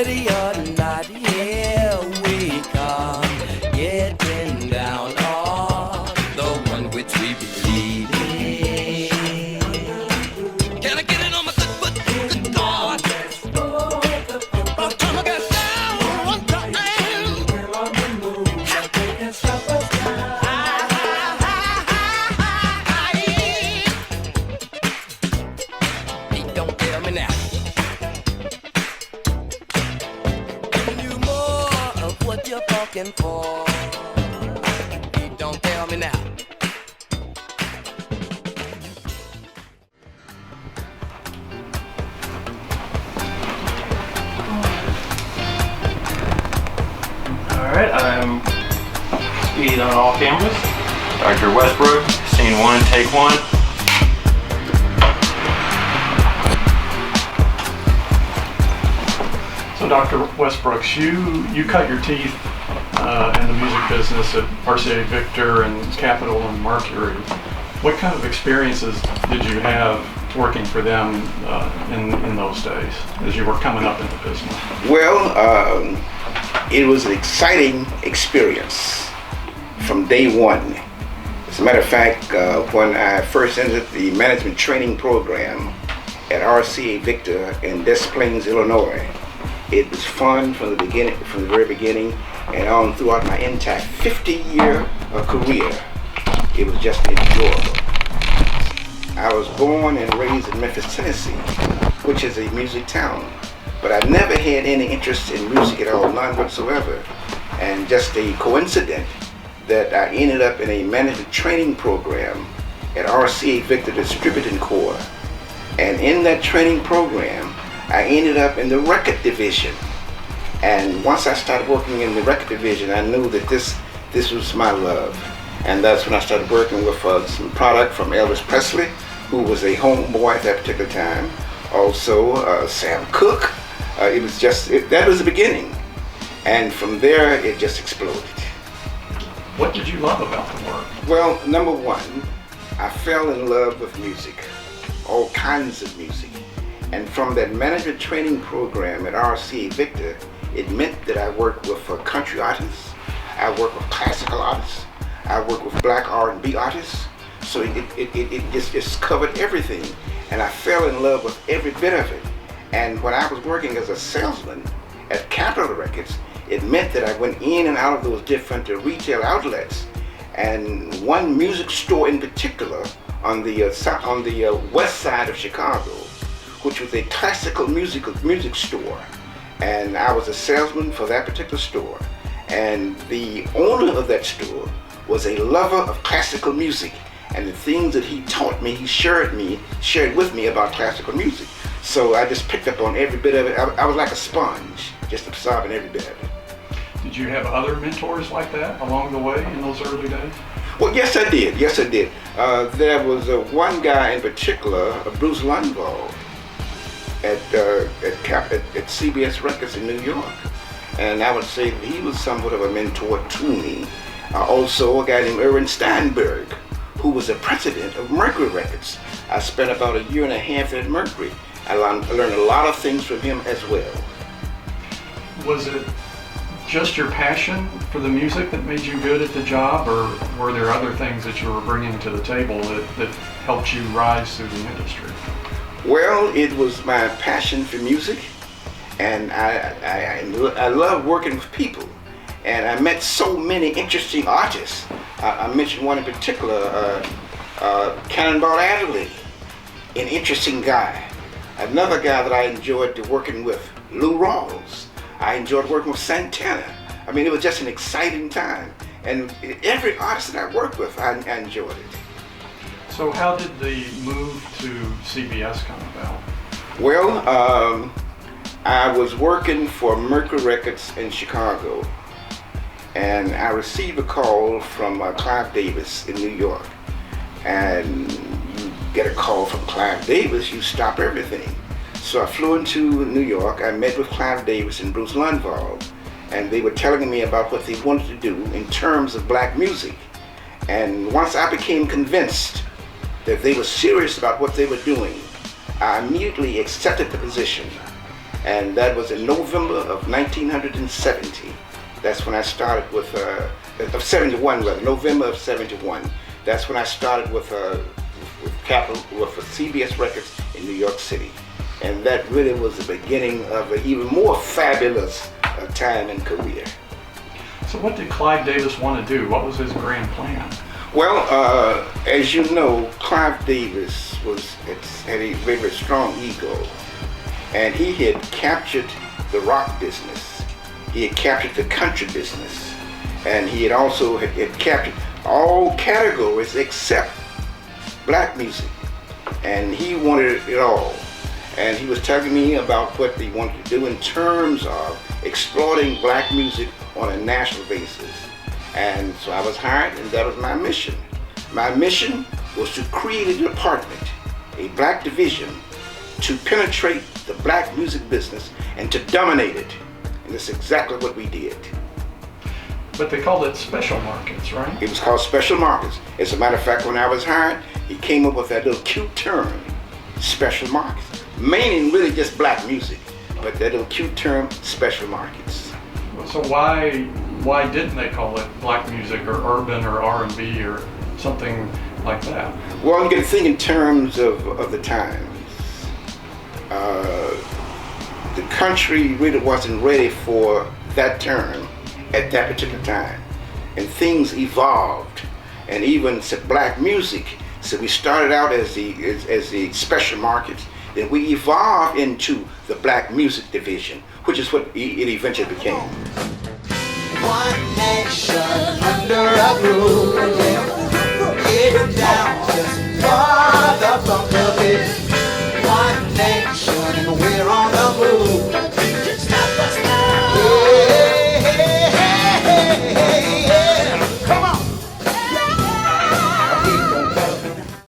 Ready or not, here we come, getting down on the one which we believe in. Can I get it on my good foot? Good God. But time I get down one time. Nothing can stop us now. Hey, don't tell me now. What you're fucking for? You don't tell me now. Alright, I'm speed on all cameras. Dr. Westbrook, scene 1, take 1. So Dr. Westbrooks, you cut your teeth in the music business at RCA Victor and Capitol and Mercury. What kind of experiences did you have working for them in those days as you were coming up in the business? Well, it was an exciting experience from day one. As a matter of fact, when I first entered the management training program at RCA Victor in Des Plaines, Illinois, it was fun from the very beginning, and on throughout my entire 50-year career. It was just enjoyable. I was born and raised in Memphis, Tennessee, which is a music town, but I never had any interest in music at all, none whatsoever. And just a coincidence that I ended up in a management training program at RCA Victor Distributing Corps. And in that training program, I ended up in the record division. And once I started working in the record division, I knew that this was my love. And that's when I started working with some product from Elvis Presley, who was a homeboy at that particular time. Also, Sam Cooke. That was the beginning. And from there, it just exploded. What did you love about the work? Well, number one, I fell in love with music, all kinds of music. And from that management training program at RCA Victor, it meant that I worked with country artists, I worked with classical artists, I worked with black R&B artists. So it just covered everything. And I fell in love with every bit of it. And when I was working as a salesman at Capitol Records, it meant that I went in and out of those different retail outlets. And one music store in particular on the west side of Chicago, which was a classical music store. And I was a salesman for that particular store. And the owner of that store was a lover of classical music. And the things that he taught me, he shared with me about classical music. So I just picked up on every bit of it. I was like a sponge, just absorbing every bit of it. Did you have other mentors like that along the way in those early days? Well, yes, I did. Yes, I did. There was one guy in particular, Bruce Lundvall, at CBS Records in New York. And I would say that he was somewhat of a mentor to me. Also, a guy named Erwin Steinberg, who was the president of Mercury Records. I spent about a year and a half at Mercury. I learned a lot of things from him as well. Was it just your passion for the music that made you good at the job, or were there other things that you were bringing to the table that helped you rise through the industry? Well, it was my passion for music, and I love working with people. And I met so many interesting artists. I mentioned one in particular, Cannonball Adderley, an interesting guy. Another guy that I enjoyed working with, Lou Rawls. I enjoyed working with Santana. I mean, it was just an exciting time. And every artist that I worked with, I enjoyed it. So how did the move to CBS come about? Well, I was working for Mercury Records in Chicago, and I received a call from Clive Davis in New York. And you get a call from Clive Davis, you stop everything. So I flew into New York. I met with Clive Davis and Bruce Lundvall, and they were telling me about what they wanted to do in terms of black music. And once I became convinced that they were serious about what they were doing, I immediately accepted the position. And that was in November of 1970. That's when I started with, of 71 rather, November of 71. That's when I started with CBS Records in New York City. And that really was the beginning of an even more fabulous time and career. So what did Clive Davis want to do? What was his grand plan? Well, as you know, Clive Davis had a very strong ego, and he had captured the rock business, he had captured the country business, and he had also had captured all categories except black music, and he wanted it all. And he was telling me about what they wanted to do in terms of exploiting black music on a national basis. And so I was hired, and that was my mission. My mission was to create a department, a black division, to penetrate the black music business and to dominate it. And that's exactly what we did. But they called it special markets, right? It was called special markets. As a matter of fact, when I was hired, he came up with that little cute term, special markets, meaning really just black music, but that little cute term, special markets. So why didn't they call it black music or urban or R&B or something like that? Well, you got to think in terms of the times. The country really wasn't ready for that term at that particular time, and things evolved, and even said black music. So we started out as the special markets, then we evolved into the black music division, which is what it eventually became. One nation under a roof, getting down just for the funk of it.